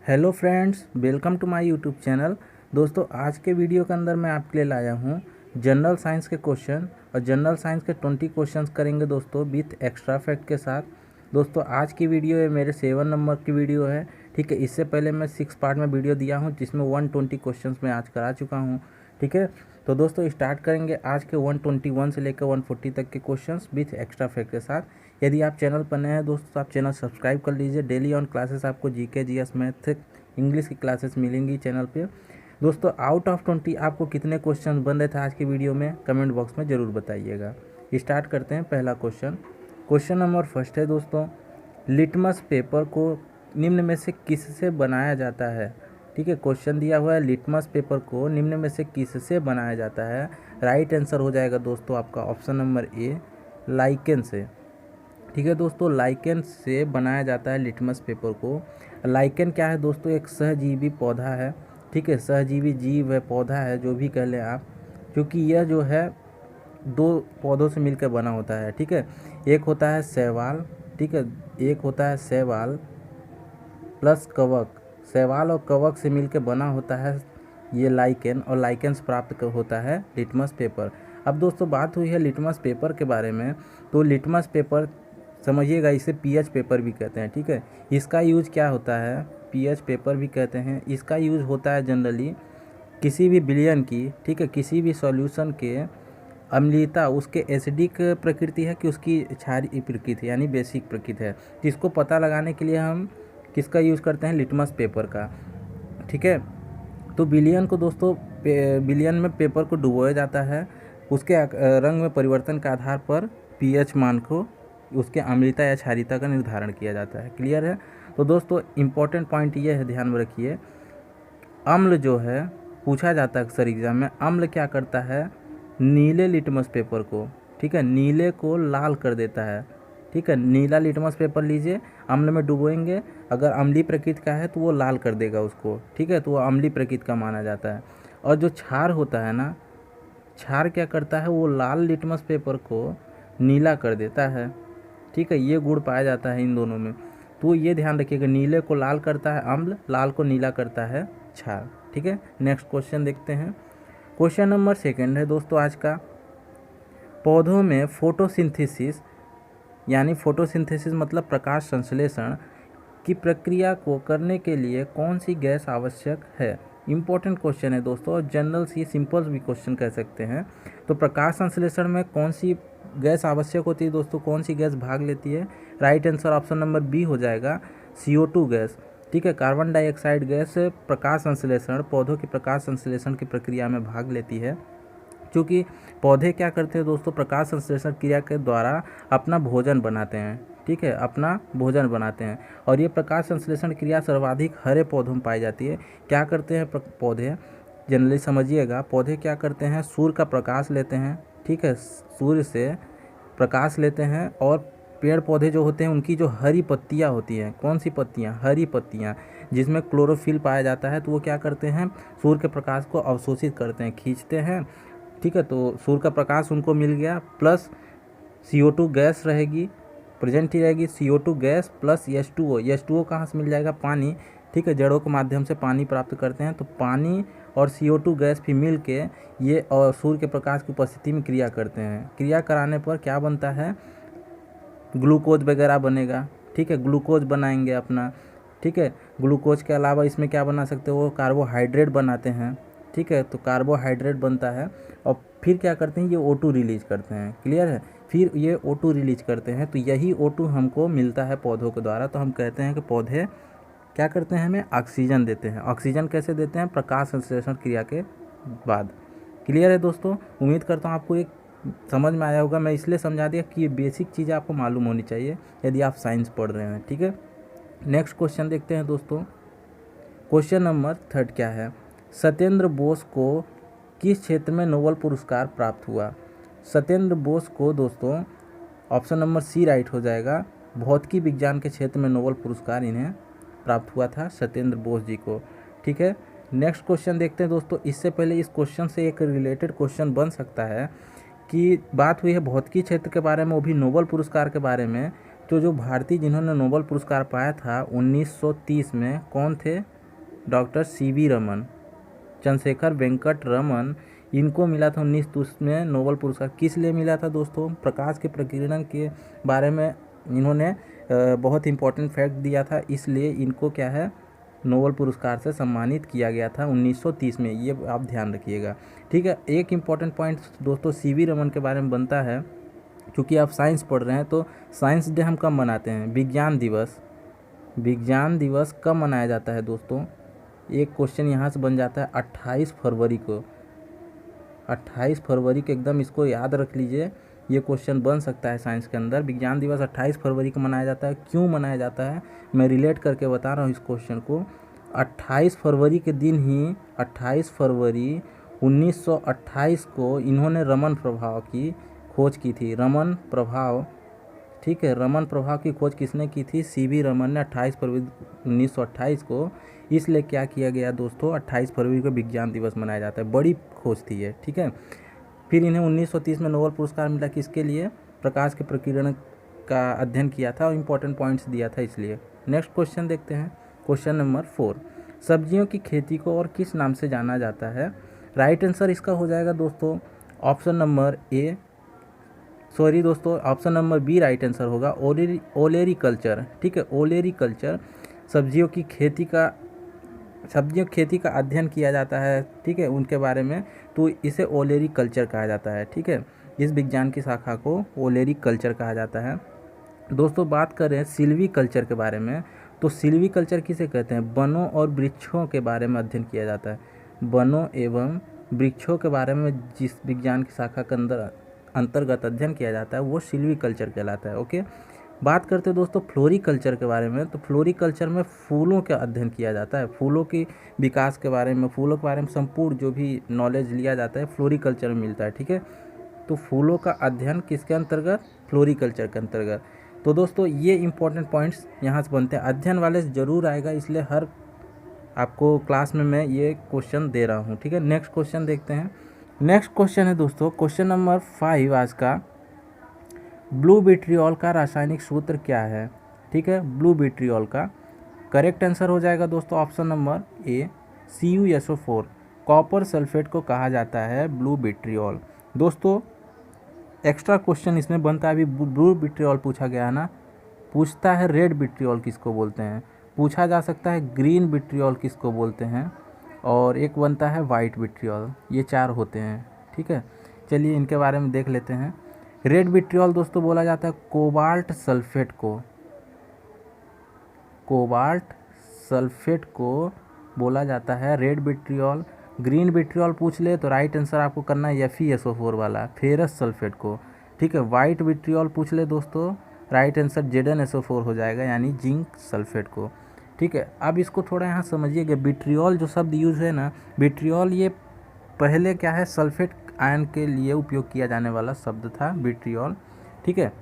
Hello friends, welcome to my YouTube channel. दोस्तों, आज के वीडियो के अंदर मैं आपके लिए लाया हूँ जनरल साइंस के क्वेश्चन और जनरल साइंस के 20 क्वेश्चंस करेंगे दोस्तों विथ एक्स्ट्रा फैक्ट के साथ। दोस्तों, आज की वीडियो है मेरे 7 नंबर की वीडियो है। ठीक है, इससे पहले मैं 6 पार्ट में वीडियो दिया हूँ जिसमें 120 क्वेश्चन मैं आज करा चुका हूँ। ठीक है, तो दोस्तों स्टार्ट करेंगे आज के 121 से लेकर 140 तक के क्वेश्चंस विथ एक्स्ट्रा फैक्ट के साथ। यदि आप चैनल पर नए हैं दोस्तों तो आप चैनल सब्सक्राइब कर लीजिए। डेली ऑन क्लासेस आपको जीके, जीएस, मैथ, इंग्लिश की क्लासेस मिलेंगी चैनल पे। दोस्तों, आउट ऑफ 20 आपको कितने क्वेश्चन बन रहे थे आज की वीडियो में कमेंट बॉक्स में ज़रूर बताइएगा। स्टार्ट करते हैं पहला क्वेश्चन। क्वेश्चन नंबर फर्स्ट है दोस्तों, लिटमस पेपर को निम्न में से किससे बनाया जाता है। ठीक है, क्वेश्चन दिया हुआ है लिटमस पेपर को निम्न में से किससे बनाया जाता है। राइट आंसर हो जाएगा दोस्तों आपका ऑप्शन नंबर ए, लाइकेन से। ठीक है दोस्तों, लाइकेन से बनाया जाता है लिटमस पेपर को। लाइकेन क्या है दोस्तों, एक सहजीवी पौधा है। ठीक है, सहजीवी जीव है, पौधा है, जो भी कह लें आप, क्योंकि यह जो है दो पौधों से मिलकर बना होता है। ठीक है, एक होता है शैवाल, ठीक है, एक होता है शैवाल प्लस कवक। शैवाल और कवक से मिलकर बना होता है ये लाइकेन, और लाइकेन से प्राप्त होता है लिटमस पेपर। अब दोस्तों बात हुई है लिटमस पेपर के बारे में, तो लिटमस पेपर समझिएगा, इसे पीएच पेपर भी कहते हैं। ठीक है, इसका यूज क्या होता है, पीएच पेपर भी कहते हैं। इसका यूज होता है जनरली किसी भी विलयन की, ठीक है, किसी भी सॉल्यूशन के अम्लीयता उसके एसिडिक प्रकृति है कि उसकी क्षारीय प्रकृति यानी बेसिक प्रकृति है, जिसको पता लगाने के लिए हम किसका यूज़ करते हैं, लिटमस पेपर का। ठीक है, तो विलयन को दोस्तों विलयन में पेपर को डुबोया जाता है, उसके रंग में परिवर्तन के आधार पर पीएच मान को, उसके अम्लता या क्षारीयता का निर्धारण किया जाता है। क्लियर है। तो दोस्तों इम्पोर्टेंट पॉइंट ये है, ध्यान में रखिए, अम्ल जो है पूछा जाता है अक्सर एग्जाम में, अम्ल क्या करता है, नीले लिटमस पेपर को, ठीक है, नीले को लाल कर देता है। ठीक है, नीला लिटमस पेपर लीजिए, अम्ल में डुबोएंगे, अगर अम्लीय प्रकृति का है तो वो लाल कर देगा उसको। ठीक है, तो वो अम्लीय प्रकृति का माना जाता है। और जो क्षार होता है ना, क्षार क्या करता है, वो लाल लिटमस पेपर को नीला कर देता है। ठीक है, ये गुण पाया जाता है इन दोनों में, तो ये ध्यान रखिएगा, नीले को लाल करता है अम्ल, लाल को नीला करता है क्षार। ठीक है, नेक्स्ट क्वेश्चन देखते हैं। क्वेश्चन नंबर सेकंड है दोस्तों आज का, पौधों में फोटोसिंथेसिस यानी फोटोसिंथेसिस मतलब प्रकाश संश्लेषण की प्रक्रिया को करने के लिए कौन सी गैस आवश्यक है। इम्पोर्टेंट क्वेश्चन है दोस्तों, और जनरल सी सिंपल भी क्वेश्चन कह सकते हैं। तो प्रकाश संश्लेषण में कौन सी गैस आवश्यक होती है दोस्तों, कौन सी गैस भाग लेती है। Right answer option number B हो जाएगा, CO2 गैस। ठीक है, कार्बन डाइऑक्साइड गैस प्रकाश संश्लेषण, पौधों के प्रकाश संश्लेषण की प्रक्रिया में भाग लेती है। क्योंकि पौधे क्या करते हैं दोस्तों, प्रकाश संश्लेषण क्रिया के द्वारा अपना भोजन बनाते हैं। ठीक है, अपना भोजन बनाते हैं, और ये प्रकाश संश्लेषण क्रिया सर्वाधिक हरे पौधों में पाई जाती है। क्या करते हैं पौधे, जनरली समझिएगा, पौधे क्या करते हैं, सूर्य का प्रकाश लेते हैं। ठीक है, सूर्य से प्रकाश लेते हैं, और पेड़ पौधे जो होते हैं उनकी जो हरी पत्तियां होती हैं, कौन सी पत्तियां, हरी पत्तियां, जिसमें क्लोरोफिल पाया जाता है, तो वो क्या करते हैं, सूर्य के प्रकाश को अवशोषित करते हैं, खींचते हैं। ठीक है, तो सूर्य का प्रकाश उनको मिल गया, प्लस CO2 गैस रहेगी, प्रेजेंट ही रहेगी, CO2 gas plus H2O। H2O कहाँ से मिल जाएगा, पानी। ठीक है, जड़ों के माध्यम से पानी प्राप्त करते हैं, तो पानी और CO2 गैस भी मिल के ये और सूर्य के प्रकाश की उपस्थिति में क्रिया करते हैं। क्रिया कराने पर क्या बनता है, ग्लूकोज वगैरह बनेगा। ठीक है, ग्लूकोज बनाएंगे अपना। ठीक है, ग्लूकोज के अलावा इसमें क्या बना सकते हो, कार्बोहाइड्रेट बनाते हैं। ठीक है, तो कार्बोहाइड्रेट बनता है, और फिर क्या करते हैं, ये O2 रिलीज करते हैं। क्लियर है, फिर ये O2 रिलीज करते हैं, तो यही O2 हमको मिलता है पौधों के द्वारा। तो हम कहते हैं कि पौधे क्या करते हैं, हमें ऑक्सीजन देते हैं। ऑक्सीजन कैसे देते हैं, प्रकाश संश्लेषण क्रिया के बाद। क्लियर है दोस्तों, उम्मीद करता हूँ आपको एक समझ में आया होगा। मैं इसलिए समझा दिया कि ये बेसिक चीज़ें आपको मालूम होनी चाहिए यदि आप साइंस पढ़ रहे हैं। ठीक है, नेक्स्ट क्वेश्चन देखते हैं दोस्तों। क्वेश्चन नंबर थर्ड क्या है, सत्येंद्र बोस को किस क्षेत्र में नोबेल पुरस्कार प्राप्त हुआ। सत्येंद्र बोस को दोस्तों ऑप्शन नंबर सी राइट हो जाएगा, भौतिकी विज्ञान के क्षेत्र में नोबेल पुरस्कार इन्हें प्राप्त हुआ था, सत्येंद्र बोस जी को। ठीक है, नेक्स्ट क्वेश्चन देखते हैं दोस्तों। इससे पहले इस क्वेश्चन से एक रिलेटेड क्वेश्चन बन सकता है कि बात हुई है भौतिकी क्षेत्र के बारे में, वो भी नोबेल पुरस्कार के बारे में। तो जो भारतीय जिन्होंने नोबेल पुरस्कार पाया था 1930 में कौन थे? डॉक्टर सीवी रमन, चंद्रशेखर वेंकट रमन, इनको मिला था 1930 में नोबेल पुरस्कार। किस लिए मिला था दोस्तों? प्रकाश के प्रकीर्णन के बारे में इन्होंने बहुत इंपॉर्टेंट फैक्ट दिया था, इसलिए इनको क्या है नोबेल पुरस्कार से सम्मानित किया गया था 1930 में। ये आप ध्यान रखिएगा, ठीक है। एक इम्पॉर्टेंट पॉइंट दोस्तों सीवी रमन के बारे में बनता है, क्योंकि आप साइंस पढ़ रहे हैं तो साइंस डे हम कब मनाते हैं? विज्ञान दिवस। विज्ञान दिवस कब मनाया जाता है दोस्तों? एक क्वेश्चन यहाँ से बन जाता है 28 फरवरी को। 28 फरवरी को एकदम इसको याद रख लीजिए, ये क्वेश्चन बन सकता है साइंस के अंदर। विज्ञान दिवस 28 फरवरी को मनाया जाता है। क्यों मनाया जाता है मैं रिलेट करके बता रहा हूँ इस क्वेश्चन को। 28 फरवरी के दिन ही 28 फरवरी 1928 को इन्होंने रमन प्रभाव की खोज की थी। रमन प्रभाव, ठीक है, रमन प्रभाव की खोज किसने की थी? सीवी रमन ने 28 फरवरी 1928 को। इसलिए क्या किया गया दोस्तों, 28 फरवरी को विज्ञान दिवस मनाया जाता है। बड़ी खोज थी ये, ठीक है। फिर इन्हें 1930 में नोबेल पुरस्कार मिला, किसके लिए? प्रकाश के प्रकीर्णन का अध्ययन किया था और इम्पोर्टेंट पॉइंट्स दिया था इसलिए। नेक्स्ट क्वेश्चन देखते हैं, क्वेश्चन नंबर 4। सब्जियों की खेती को और किस नाम से जाना जाता है? राइट आंसर इसका हो जाएगा दोस्तों ऑप्शन नंबर ए, सॉरी दोस्तों option number B right answer होगा, ओलेरी कल्चर, ठीक है। ओलेरी कल्चर सब्जियों की खेती का अध्ययन किया जाता है, ठीक है, उनके बारे में, तो इसे ओलेरी कल्चर कहा जाता है, ठीक है। इस विज्ञान की शाखा को ओलेरी कल्चर कहा जाता है। दोस्तों बात करें सिल्वी कल्चर के बारे में, तो सिल्वी कल्चर किसे कहते हैं? वनों और वृक्षों के बारे में अध्ययन किया जाता है। वनों एवं वृक्षों के बारे में जिस विज्ञान की शाखा के अंतर्गत अध्ययन किया जाता है वो सिल्वी कल्चर कहलाता है, ओके। बात करते हैं दोस्तों फ्लोरिकल्चर के बारे में, तो फ्लोरिकल्चर में फूलों का अध्ययन किया जाता है। फूलों की विकास के बारे में, फूलों के बारे में संपूर्ण जो भी नॉलेज लिया जाता है फ्लोरिकल्चर में मिलता है, ठीक है। तो फूलों का अध्ययन किसके अंतर्गत? फ्लोरिकल्चर के अंतर्गत। तो दोस्तों ये इंपॉर्टेंट पॉइंट्स यहाँ से बनते हैं, अध्ययन वाले से ज़रूर आएगा, इसलिए हर आपको क्लास में मैं ये क्वेश्चन दे रहा हूँ, ठीक है। नेक्स्ट क्वेश्चन देखते हैं। नेक्स्ट क्वेश्चन है दोस्तों क्वेश्चन नंबर 5 आज का। ब्लू विट्रियोल का रासायनिक सूत्र क्या है? ठीक है, ब्लू विट्रियोल का करेक्ट आंसर हो जाएगा दोस्तों ऑप्शन नंबर ए, CuSO4। कॉपर सल्फेट को कहा जाता है ब्लू विट्रियोल। दोस्तों एक्स्ट्रा क्वेश्चन इसमें बनता है, अभी ब्लू विट्रियोल पूछा गया है ना, पूछता है रेड विट्रियोल किसको बोलते हैं, पूछा जा सकता है ग्रीन विट्रियोल किसको बोलते हैं, और एक बनता है वाइट विट्रियोल। ये 4 होते हैं, ठीक है। चलिए इनके बारे में देख लेते हैं। रेड विट्रियोल दोस्तों बोला जाता है कोबाल्ट सल्फेट को, कोबाल्ट सल्फेट को बोला जाता है रेड विट्रियोल। ग्रीन विट्रियोल पूछ ले तो राइट आंसर आपको करना है FeSO4 वाला, फेरस सल्फेट को, ठीक है। वाइट विट्रियोल पूछ ले दोस्तों, राइट आंसर ZnSO4 हो जाएगा, यानी जिंक सल्फेट को, ठीक है। अब इसको थोड़ा यहाँ समझिएगा, विट्रियोल जो शब्द यूज़ है ना, विट्रियोल ये पहले क्या है सल्फेट आयन के लिए उपयोग किया जाने वाला शब्द था विट्रियोल, ठीक है।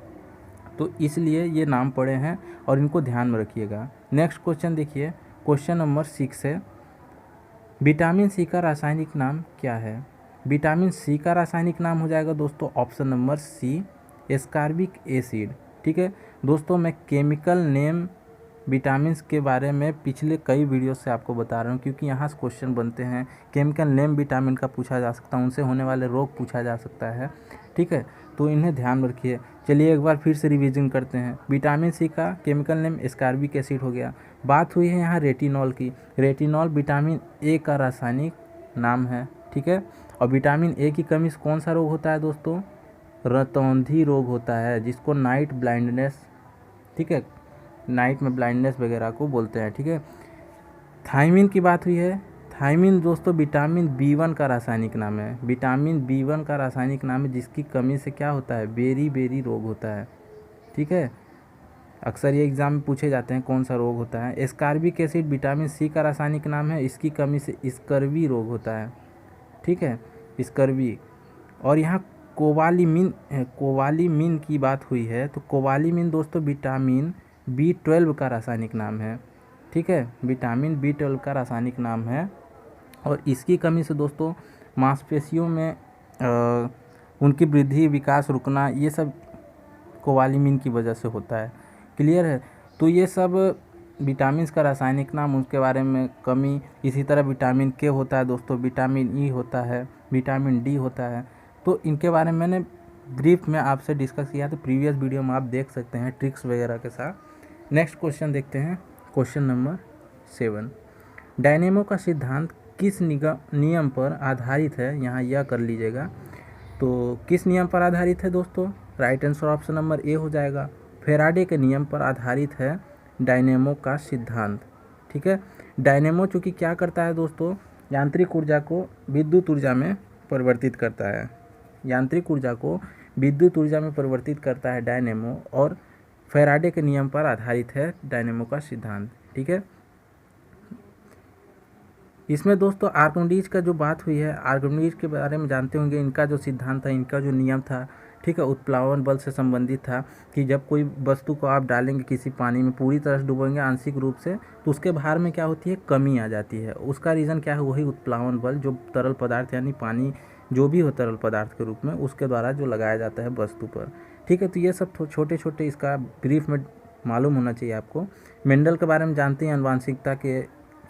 तो इसलिए ये नाम पड़े हैं और इनको ध्यान में रखिएगा। नेक्स्ट क्वेश्चन देखिए, क्वेश्चन नंबर 6 है, विटामिन सी का रासायनिक नाम क्या है? विटामिन सी का रासायनिक नाम हो जाएगा दोस्तों option number C, ascorbic acid, ठीक है। दोस्तों मैं केमिकल नेम विटामिन के बारे में पिछले कई वीडियो से आपको बता रहा हूँ, क्योंकि यहाँ से क्वेश्चन बनते हैं। केमिकल नेम विटामिन का पूछा जा सकता है, उनसे होने वाले रोग पूछा जा सकता है, ठीक है। तो इन्हें ध्यान में रखिए। चलिए एक बार फिर से रिवीजन करते हैं। विटामिन सी का केमिकल नेम एस्कॉर्बिक एसिड हो गया। बात हुई है यहाँ रेटिनॉल की। रेटिनॉल विटामिन ए का रासायनिक नाम है, ठीक है। और विटामिन ए की कमी से कौन सा रोग होता है दोस्तों? रतौंधी रोग होता है, जिसको नाइट ब्लाइंडनेस, ठीक है, नाइट में ब्लाइंडनेस वगैरह को बोलते हैं, ठीक है। थायमिन की बात हुई है। थायमिन दोस्तों विटामिन B1 का रासायनिक नाम है। विटामिन B1 का रासायनिक नाम है, जिसकी कमी से क्या होता है? बेरी रोग होता है, ठीक है। अक्सर ये एग्जाम में पूछे जाते हैं कौन सा रोग होता है। एस्कॉर्बिक एसिड विटामिन सी का रासायनिक नाम है, इसकी कमी से स्कर्वी रोग होता है, ठीक है, स्कर्वी। और यहाँ कोवालिमिन की बात हुई है, तो कोवालिमिन दोस्तों विटामिन B12 का रासायनिक नाम है, ठीक है, विटामिन B12 का रासायनिक नाम है। और इसकी कमी से दोस्तों मांसपेशियों में उनकी वृद्धि, विकास रुकना, ये सब कोवालिमिन की वजह से होता है। क्लियर है। तो ये सब विटामिन का रासायनिक नाम, उसके बारे में कमी। इसी तरह विटामिन के होता है दोस्तों, विटामिन ई होता है, विटामिन डी होता है। तो इनके बारे में मैंने ब्रीफ में आपसे डिस्कस किया, तो प्रीवियस वीडियो में आप देख सकते हैं ट्रिक्स वगैरह के साथ। नेक्स्ट क्वेश्चन देखते हैं, क्वेश्चन नंबर 7। डायनेमो का सिद्धांत किस नियम पर आधारित है? यहाँ यह कर लीजिएगा। तो किस नियम पर आधारित है दोस्तों? राइट आंसर ऑप्शन नंबर ए हो जाएगा। फेराडे के नियम पर आधारित है डायनेमो का सिद्धांत। ठीक है। डायनेमो चूँकि क्या करता है दोस्तों, यांत्रिक ऊर्जा को विद्युत ऊर्जा में परिवर्तित करता है। यांत्रिक ऊर्जा को विद्युत ऊर्जा में परिवर्तित करता है डायनेमो, और फेराडे के नियम पर आधारित है डायनेमो का सिद्धांत। ठीक है। इसमें दोस्तों आर्किमिडीज का जो बात हुई है, आर्किमिडीज के बारे में जानते होंगे। इनका जो सिद्धांत था, इनका जो नियम था, ठीक है, उत्प्लावन बल से संबंधित था कि जब कोई वस्तु को आप डालेंगे किसी पानी में, पूरी तरह से डुबोएंगे आंशिक रूप से, तो उसके भार में क्या होती है, कमी आ जाती है। उसका रीज़न क्या है, वही उत्प्लावन बल, जो तरल पदार्थ यानी पानी जो भी हो तरल पदार्थ के रूप में, उसके द्वारा जो लगाया जाता है वस्तु पर। ठीक है। तो ये सब छोटे छोटे इसका ब्रीफ में मालूम होना चाहिए आपको। मेंडल के बारे में जानते हैं, आनुवांशिकता के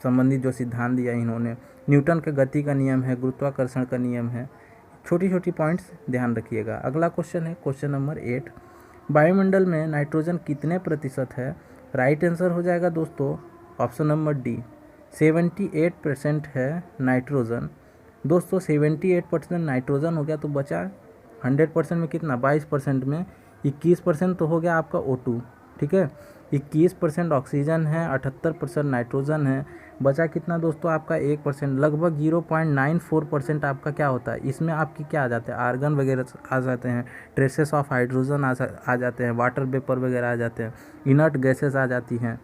संबंधित जो सिद्धांत दिया इन्होंने। न्यूटन के गति का नियम है, गुरुत्वाकर्षण का नियम है। छोटी छोटी पॉइंट्स ध्यान रखिएगा। अगला क्वेश्चन है क्वेश्चन नंबर 8। वायुमंडल में नाइट्रोजन कितने प्रतिशत है? राइट आंसर हो जाएगा दोस्तों ऑप्शन नंबर डी, 78% है नाइट्रोजन। दोस्तों 78% नाइट्रोजन हो गया, तो बचा 100% में कितना, 22% में 21% तो हो गया आपका O2। ठीक है। 21% ऑक्सीजन है, 78% नाइट्रोजन है, बचा कितना दोस्तों आपका 1%, लगभग 0.94% आपका क्या होता है, इसमें आपकी क्या आ जाते हैं, आर्गन वगैरह आ जाते हैं, ट्रेसेस ऑफ हाइड्रोजन आ जाते हैं, वाटर वेपर वगैरह आ जाते हैं, इनर्ट गैसेस आ जाती हैं।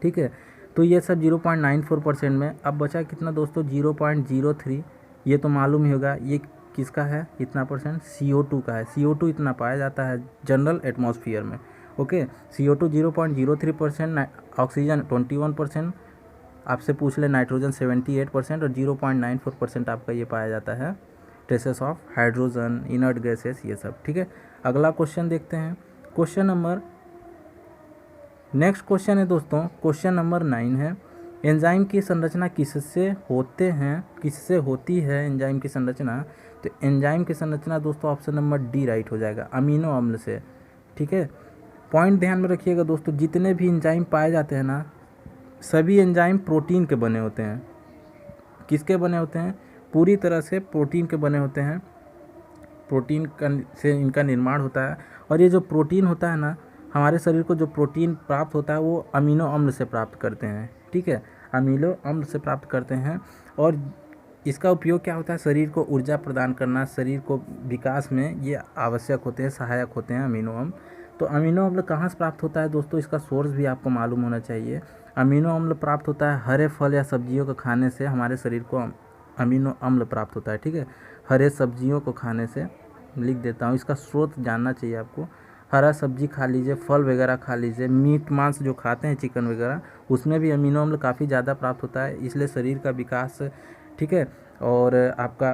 ठीक है। तो ये सब 0.94% में। अब बचा कितना दोस्तों, 0.03। ये तो मालूम ही होगा, ये किसका है, इतना परसेंट CO2 का है। CO2 इतना पाया जाता है जनरल एटमॉस्फेयर में। ओके। CO2 0.03%, ऑक्सीजन 21%, आपसे पूछ ले नाइट्रोजन 78%, और 0.94% आपका ये पाया जाता है traces of hydrogen, inert gases, ये सब। ठीक है। अगला क्वेश्चन देखते हैं, क्वेश्चन नंबर, नेक्स्ट क्वेश्चन है दोस्तों क्वेश्चन नंबर 9 है। एंजाइम की संरचना किससे होती है एंजाइम की संरचना? तो एंजाइम की संरचना दोस्तों ऑप्शन नंबर डी राइट हो जाएगा, अमीनो अम्ल से। ठीक है। पॉइंट ध्यान में रखिएगा दोस्तों, जितने भी एंजाइम पाए जाते हैं ना, सभी एंजाइम प्रोटीन के बने होते हैं। किसके बने होते हैं? पूरी तरह से प्रोटीन के बने होते हैं। प्रोटीन से इनका निर्माण होता है। और ये जो प्रोटीन होता है ना, हमारे शरीर को जो प्रोटीन प्राप्त होता है वो अमीनो अम्ल से प्राप्त करते हैं। ठीक है। अमीनो अम्ल से प्राप्त करते हैं, और इसका उपयोग क्या होता है, शरीर को ऊर्जा प्रदान करना, शरीर को विकास में ये आवश्यक होते हैं, सहायक होते हैं अमीनो अम्ल। तो अमीनो अम्ल कहाँ से प्राप्त होता है दोस्तों, इसका सोर्स भी आपको मालूम होना चाहिए। अमीनो अम्ल प्राप्त होता है हरे फल या सब्जियों को खाने से, हमारे शरीर को अमीनो अम्ल प्राप्त होता है। ठीक है। हरे सब्जियों को खाने से, लिख देता हूँ, इसका स्रोत जानना चाहिए आपको। हरा सब्जी खा लीजिए, फल वगैरह खा लीजिए, मीट मांस जो खाते हैं चिकन वगैरह, उसमें भी अमीनो अम्ल काफ़ी ज़्यादा प्राप्त होता है, इसलिए शरीर का विकास, ठीक है, और आपका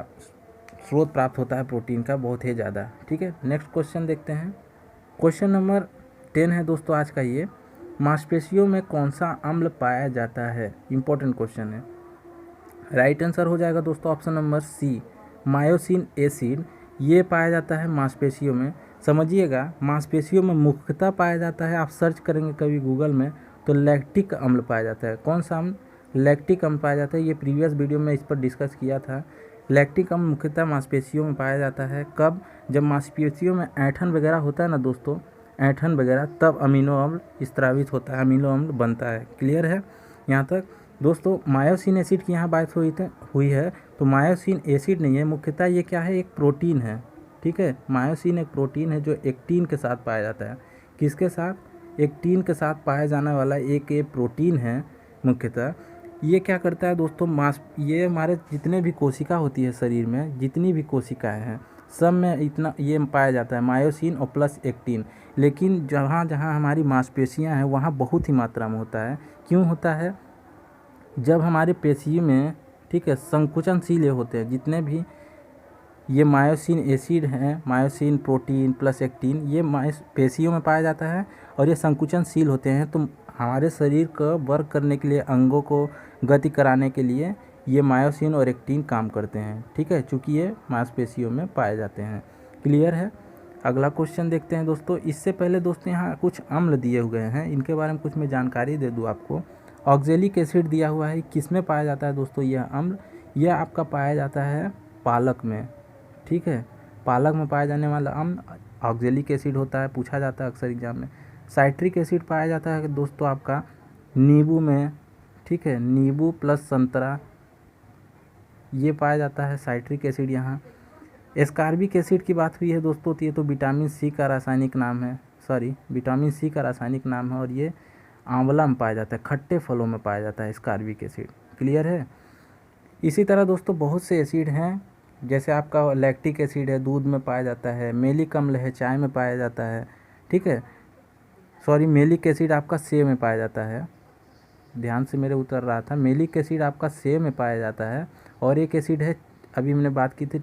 स्रोत प्राप्त होता है प्रोटीन का बहुत ही ज़्यादा। ठीक है। नेक्स्ट क्वेश्चन देखते हैं, क्वेश्चन नंबर 10 है दोस्तों आज का ये। मांसपेशियों में कौन सा अम्ल पाया जाता है? इंपॉर्टेंट क्वेश्चन है। राइट आंसर हो जाएगा दोस्तों option number C, myosin acid. ये पाया जाता है मांसपेशियों में। समझिएगा, मांसपेशियों में मुख्यतः पाया जाता है, आप सर्च करेंगे कभी गूगल में तो लैक्टिक अम्ल पाया जाता है। कौन सा अम्ल? लैक्टिक अम्ल पाया जाता है। ये प्रीवियस वीडियो में इस पर डिस्कस किया था। लैक्टिक अम्ल मुख्यतः मांसपेशियों में पाया जाता है। कब? जब मांसपेशियों में ऐंठन वगैरह होता है ना दोस्तों, ऐंठन वगैरह, तब अमीनो अम्ल स्त्रावित होता है, अमीनो अम्ल बनता है। क्लियर है यहाँ तक दोस्तों? मायोसिन एसिड की यहाँ बात हुई है, तो मायोसिन एसिड नहीं है, मुख्यतः ये क्या है, एक प्रोटीन है। ठीक है। मायोसिन एक प्रोटीन है जो एक्टिन के साथ पाया जाता है। किसके साथ? एक्टिन के साथ पाया जाने वाला एक ये प्रोटीन है मुख्यतः। ये क्या करता है दोस्तों, ये हमारे जितने भी कोशिका होती है शरीर में, जितनी भी कोशिकाएं हैं, सब में इतना ये पाया जाता है, मायोसिन और प्लस एक्टिन। लेकिन जहाँ जहाँ हमारी मांसपेशियाँ हैं वहाँ बहुत ही मात्रा में होता है। क्यों होता है? जब हमारे पेशी में, ठीक है, संकुचनशील होते हैं, जितने भी ये मायोसिन एसिड हैं, मायोसिन प्रोटीन प्लस एक्टिन, ये मांसपेशियों में पाया जाता है और ये संकुचनशील होते हैं। तो हमारे शरीर को वर्क करने के लिए, अंगों को गति कराने के लिए ये मायोसिन और एक्टिन काम करते हैं, ठीक है, चूँकि ये मांसपेशियों में पाए जाते हैं। क्लियर है। अगला क्वेश्चन देखते हैं दोस्तों। इससे पहले दोस्तों यहाँ कुछ अम्ल दिए हुए हैं, इनके बारे में कुछ मैं जानकारी दे दूँ आपको। ऑक्जेलिक एसिड दिया हुआ है, किस में पाया जाता है दोस्तों यह अम्ल? यह आपका पाया जाता है पालक में, ठीक है, पालक में पाया जाने वाला अम्ल ऑक्जेलिक एसिड होता है, पूछा जाता है अक्सर एग्जाम में। साइट्रिक एसिड पाया जाता है दोस्तों आपका नींबू में, ठीक है, नींबू प्लस संतरा, ये पाया जाता है साइट्रिक एसिड यहाँ। एस्कॉर्बिक एसिड की बात हुई है दोस्तों, तो ये तो विटामिन सी का रासायनिक नाम है, विटामिन सी का रासायनिक नाम है और ये आंवला में पाया जाता है, खट्टे फलों में पाया जाता है एस्कॉर्बिक एसिड। क्लियर है। इसी तरह दोस्तों बहुत से एसिड हैं, जैसे आपका लैक्टिक एसिड है, दूध में पाया जाता है, मेलिक अम्ल है, चाय में पाया जाता है, ठीक है, मेलिक एसिड आपका सेब में पाया जाता है, ध्यान से मेरे उतर रहा था, मेलिक एसिड आपका सेब में पाया जाता है। और एक एसिड है, अभी हमने बात की थी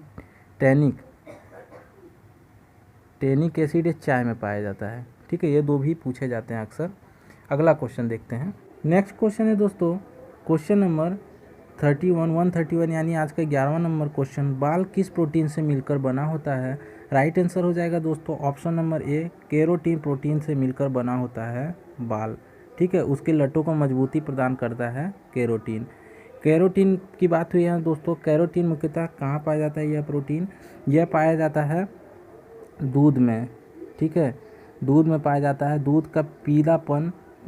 टेनिक एसिड चाय में पाया जाता है, ठीक है, ये दो भी पूछे जाते हैं अक्सर। अगला क्वेश्चन देखते हैं। नेक्स्ट क्वेश्चन है दोस्तों क्वेश्चन नंबर 131 यानी आज का 11वां नंबर क्वेश्चन। बाल किस प्रोटीन से मिलकर बना होता है? राइट आंसर हो जाएगा दोस्तों ऑप्शन नंबर ए, केरोटीन प्रोटीन से मिलकर बना होता है बाल, ठीक है, उसके लटों को मजबूती प्रदान करता है केरोटीन। केरोटीन की बात हुई है दोस्तों, केरोटीन मुख्यतः कहाँ पाया जाता है? यह प्रोटीन यह पाया जाता है दूध में, ठीक है, दूध में पाया जाता है।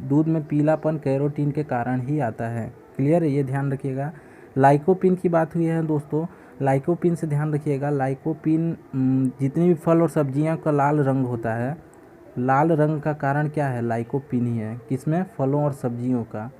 दूध में पीलापन केरोटीन के कारण ही आता है। क्लियर है, ये ध्यान रखिएगा। लाइकोपिन की बात हुई है दोस्तों, लाइकोपिन से ध्यान रखिएगा, लाइकोपिन जितनी भी फल और सब्जियां का लाल रंग होता है, लाल रंग का कारण क्या है? लाइकोपिन ही है। किसमें? फलों और सब्जियों का,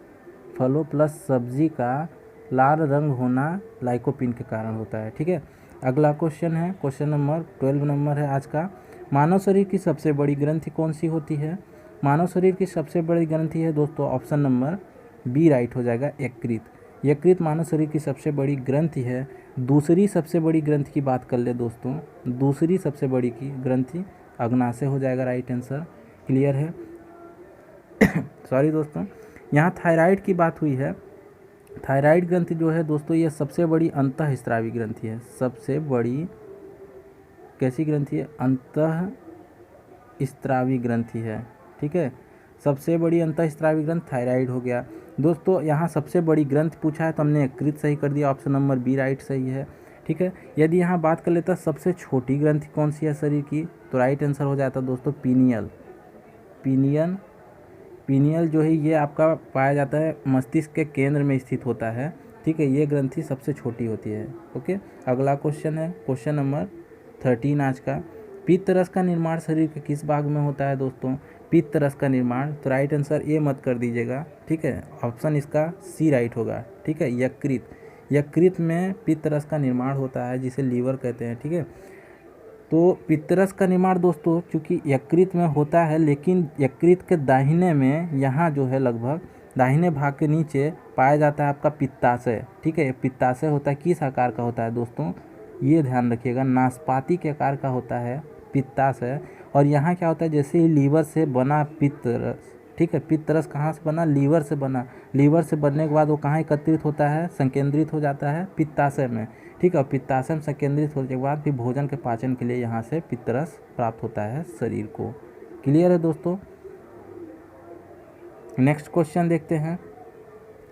फलों प्लस सब्जी का लाल रंग होना लाइकोपिन के कारण होता है, ठीक है। अगला क्वेश्चन है, क्वेश्चन नंबर 12 नंबर है आज का। मानव शरीर की सबसे बड़ी ग्रंथि कौन सी होती है? मानव शरीर की सबसे बड़ी ग्रंथि है दोस्तों ऑप्शन नंबर बी राइट हो जाएगा, यकृत। यकृत मानव शरीर की सबसे बड़ी ग्रंथि है। दूसरी सबसे बड़ी ग्रंथि की बात कर ले दोस्तों, दूसरी सबसे बड़ी की ग्रंथि अग्नाशय हो जाएगा राइट आंसर। क्लियर है। दोस्तों, यहाँ थायराइड की बात हुई है। थायराइड ग्रंथि जो है दोस्तों ये सबसे बड़ी अंतःस्रावी ग्रंथि है। सबसे बड़ी कैसी ग्रंथि है? अंतःस्रावी ग्रंथि है, ठीक है। सबसे बड़ी अंतःस्रावी ग्रंथि थायराइड हो गया दोस्तों। यहाँ सबसे बड़ी ग्रंथि पूछा है तो हमने यकृत सही कर दिया, ऑप्शन नंबर बी राइट सही है, ठीक है। यदि यहाँ बात कर लेता सबसे छोटी ग्रंथि कौन सी है शरीर की, तो राइट आंसर हो जाता दोस्तों पीनियल। पीनियल जो है ये आपका पाया जाता है मस्तिष्क के केंद्र में स्थित होता है, ठीक है, ये ग्रंथि सबसे छोटी होती है। ओके, अगला क्वेश्चन है क्वेश्चन नंबर 13 आज का। पित्त रस का निर्माण शरीर के किस भाग में होता है दोस्तों? पित्त रस का निर्माण, तो राइट आंसर ए मत कर दीजिएगा, ठीक है, ऑप्शन इसका सी राइट होगा, ठीक है। यकृत में पित्त रस का निर्माण होता है जिसे लीवर कहते हैं, ठीक है। तो पित्तरस का निर्माण दोस्तों चूँकि यकृत में होता है, लेकिन यकृत के दाहिने में यहाँ जो है लगभग दाहिने भाग के नीचे पाया जाता है आपका पित्ताशय, ठीक है। पित्ताशय होता है किस आकार का होता है दोस्तों? ये ध्यान रखिएगा, नाशपाती के आकार का होता है पित्ताशय। और यहाँ क्या होता है, जैसे ही लीवर से बना पित्तरस, ठीक है, पित्तरस कहाँ से बना? लीवर से बना। लीवर से बनने के बाद वो कहाँ एकत्रित होता है? संकेंद्रित हो जाता है पित्ताशय में, ठीक है। पित्ताशय में संकेंद्रित होने के बाद फिर भोजन के पाचन के लिए यहाँ से पित्तरस प्राप्त होता है शरीर को। क्लियर है दोस्तों। नेक्स्ट क्वेश्चन देखते हैं,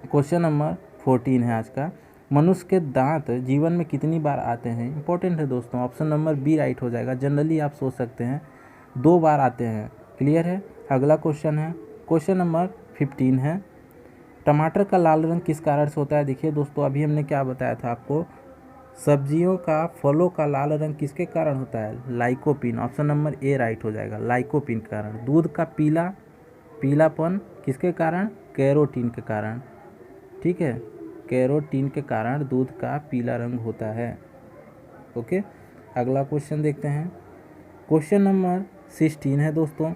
क्वेश्चन नंबर 14 है आज का। मनुष्य के दांत जीवन में कितनी बार आते हैं? इंपॉर्टेंट है दोस्तों, ऑप्शन नंबर बी राइट हो जाएगा। जनरली आप सोच सकते हैं 2 बार आते हैं। क्लियर है। अगला क्वेश्चन है क्वेश्चन नंबर 15 है। टमाटर का लाल रंग किस कारण से होता है? देखिए दोस्तों, अभी हमने क्या बताया था आपको, सब्जियों का, फलों का लाल रंग किसके कारण होता है? लाइकोपिन, ऑप्शन नंबर ए राइट हो जाएगा, लाइकोपिन के कारण। दूध का पीलापन किसके कारण? कैरोटीन के कारण, ठीक है, कैरोटीन के कारण दूध का पीला रंग होता है। ओके, अगला क्वेश्चन देखते हैं, क्वेश्चन नंबर 16 है दोस्तों।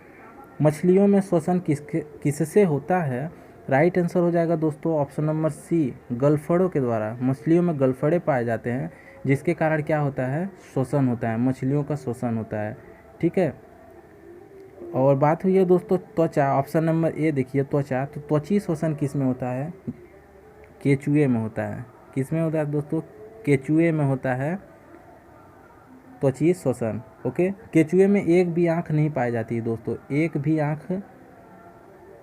मछलियों में श्वसन किससे होता है? राइट आंसर हो जाएगा दोस्तों ऑप्शन नंबर सी, गलफड़ों के द्वारा। मछलियों में गलफड़े पाए जाते हैं जिसके कारण क्या होता है, शोषण होता है, मछलियों का शोषण होता है। ठीक है। और बात हुई है दोस्तों त्वचा, ऑप्शन नंबर ए देखिए त्वचा, तो त्वची शोषण किस में होता है, केचुए में होता है। किस में होता है दोस्तों, केचुए में होता है त्वची शोषण। ओके, केचुए में एक भी आँख नहीं पाई जाती है दोस्तों, एक भी आँख,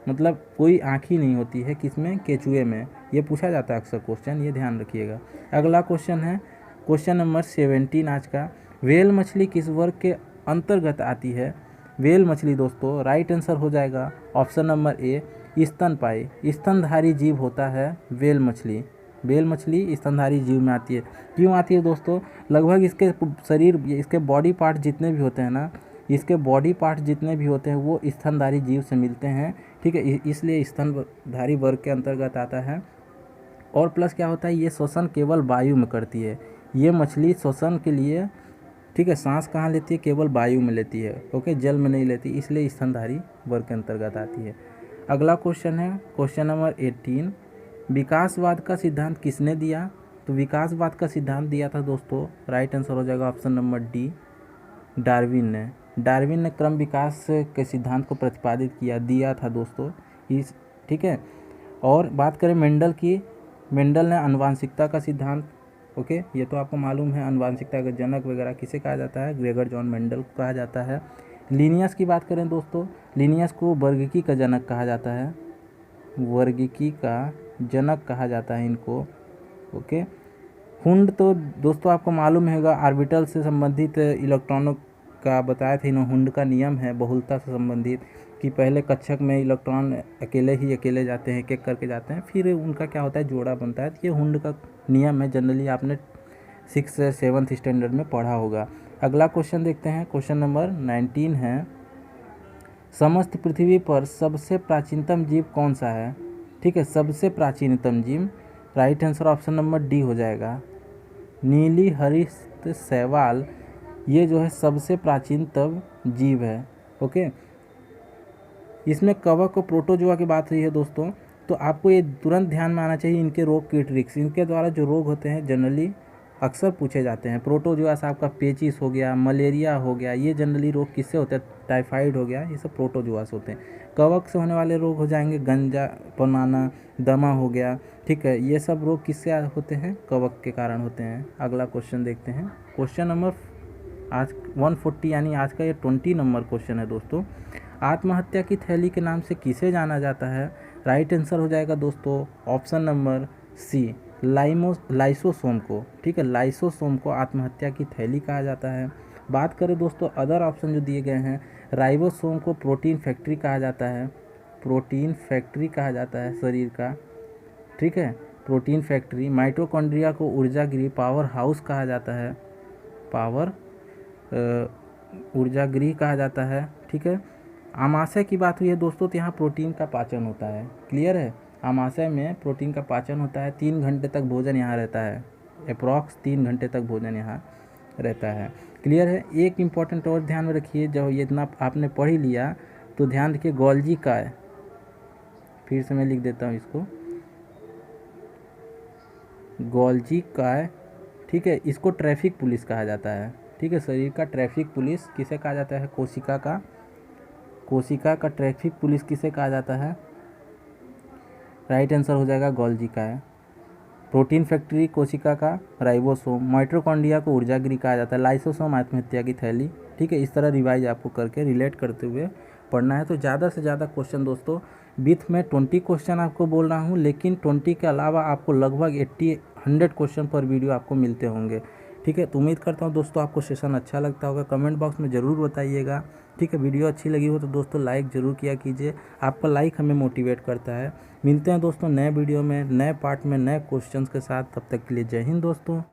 मतलब कोई आँख ही नहीं होती है किसमें, केचुए में। ये पूछा जाता है अक्सर क्वेश्चन, ये ध्यान रखिएगा। अगला क्वेश्चन है क्वेश्चन नंबर 17 आज का, व्हेल मछली किस वर्ग के अंतर्गत आती है। व्हेल मछली दोस्तों राइट आंसर हो जाएगा ऑप्शन नंबर ए स्तनपायी, स्तनधारी जीव होता है व्हेल मछली। व्हेल मछली स्तनधारी जीव में आती है। क्यों आती है दोस्तों, लगभग इसके शरीर, इसके बॉडी पार्ट जितने भी होते हैं ना, इसके बॉडी पार्ट जितने भी होते हैं वो स्तनधारी जीव से मिलते हैं। ठीक है, इसलिए स्तनधारी वर्ग के अंतर्गत आता है। और प्लस क्या होता है, ये श्वसन केवल वायु में करती है। ये मछली श्वसन के लिए, ठीक है, सांस कहाँ लेती है, केवल वायु में लेती है। ओके, जल में नहीं लेती, इसलिए स्तनधारी वर्ग के अंतर्गत आती है। अगला क्वेश्चन है क्वेश्चन नंबर 18, विकासवाद का सिद्धांत किसने दिया। तो विकासवाद का सिद्धांत दिया था दोस्तों, राइट आंसर हो जाएगा ऑप्शन नंबर डी, डार्विन ने। डार्विन ने क्रम विकास के सिद्धांत को प्रतिपादित दिया था दोस्तों इस। ठीक है। और बात करें मेंडल की, मेंडल ने आनुवांशिकता का सिद्धांत, ओके, ये तो आपको मालूम है, आनुवांशिकता का जनक वगैरह किसे कहा जाता है, ग्रेगर जॉन मेंडल को कहा जाता है। लिनियस की बात करें दोस्तों, लिनियस को वर्गीकी का जनक कहा जाता है, वर्गीकी का जनक कहा जाता है इनको। ओके। हुंड तो दोस्तों आपको मालूम होगा, ऑर्बिटल से संबंधित इलेक्ट्रॉनों का बताया था इन्होंने, हुंड का नियम है बहुलता से संबंधित, कि पहले कक्षक में इलेक्ट्रॉन अकेले जाते हैं, एक एक करके जाते हैं, फिर उनका क्या होता है, जोड़ा बनता है। तो ये हुंड का नियम है, जनरली आपने 6 से 7th स्टैंडर्ड में पढ़ा होगा। अगला क्वेश्चन देखते हैं, क्वेश्चन नंबर 19 है, समस्त पृथ्वी पर सबसे प्राचीनतम जीव कौन सा है। ठीक है, सबसे प्राचीनतम जीव, right answer option number D हो जाएगा, नीली हरित शैवाल। ये जो है सबसे प्राचीनतम जीव है। ओके, इसमें कवक और प्रोटोजोआ की बात हुई है दोस्तों, तो आपको ये तुरंत ध्यान में आना चाहिए इनके रोग की ट्रिक्स। इनके द्वारा जो रोग होते हैं जनरली अक्सर पूछे जाते हैं। प्रोटोजोआ से आपका पेचिस हो गया, मलेरिया हो गया, ये जनरली रोग किससे होते हैं, टाइफाइड हो गया, ये सब प्रोटोजोआ से होते हैं। कवक से होने वाले रोग हो जाएंगे गंजा पनाना, दमा हो गया। ठीक है, ये सब रोग किससे होते हैं, कवक के कारण होते हैं। अगला क्वेश्चन देखते हैं, क्वेश्चन नंबर आज 140, यानी आज का ये 20 नंबर क्वेश्चन है दोस्तों, आत्महत्या की थैली के नाम से किसे जाना जाता है। राइट आंसर हो जाएगा दोस्तों ऑप्शन नंबर सी, लाइसोसोम को। ठीक है, लाइसोसोम को आत्महत्या की थैली कहा जाता है। बात करें दोस्तों अदर ऑप्शन जो दिए गए हैं, राइबोसोम को प्रोटीन फैक्ट्री कहा जाता है, प्रोटीन फैक्ट्री कहा जाता है शरीर का। ठीक है, प्रोटीन फैक्ट्री। माइटोकॉन्ड्रिया को ऊर्जा गृह, पावर हाउस कहा जाता है, पावर ऊर्जा गृह कहा जाता है। ठीक है, आमाशय की बात हुई है दोस्तों, तो यहाँ प्रोटीन का पाचन होता है। क्लियर है, आमाशय में प्रोटीन का पाचन होता है। 3 घंटे तक भोजन यहाँ रहता है, अप्रॉक्स 3 घंटे तक भोजन यहाँ रहता है। क्लियर है। एक इम्पॉर्टेंट और ध्यान में रखिए, जब ये इतना आपने पढ़ ही लिया तो ध्यान रखिए, गोल्जी काय, फिर से मैं लिख देता हूँ इसको, गोल्जी काय। ठीक है, इसको ट्रैफिक पुलिस कहा जाता है। ठीक है, शरीर का ट्रैफिक पुलिस किसे कहा जाता है, कोशिका का, कोशिका का ट्रैफिक पुलिस किसे कहा जाता है, राइट आंसर हो जाएगा गोल्जी का है। प्रोटीन फैक्ट्री कोशिका का, राइबोसोम। माइटोकॉन्ड्रिया को ऊर्जा गृह कहा जाता है, लाइसोसोम आत्महत्या की थैली। ठीक है, इस तरह रिवाइज आपको करके रिलेट करते हुए पढ़ना है। तो ज़्यादा से ज़्यादा क्वेश्चन दोस्तों, विथ में 20 क्वेश्चन आपको बोल रहा हूँ, लेकिन 20 के अलावा आपको लगभग 80-100 क्वेश्चन पर वीडियो आपको मिलते होंगे। ठीक है, तो उम्मीद करता हूँ दोस्तों आपको सेशन अच्छा लगता होगा, कमेंट बॉक्स में ज़रूर बताइएगा। ठीक है, वीडियो अच्छी लगी हो तो दोस्तों लाइक ज़रूर किया कीजिए, आपका लाइक हमें मोटिवेट करता है। मिलते हैं दोस्तों नए वीडियो में, नए पार्ट में, नए क्वेश्चंस के साथ। तब तक के लिए जय हिंद दोस्तों।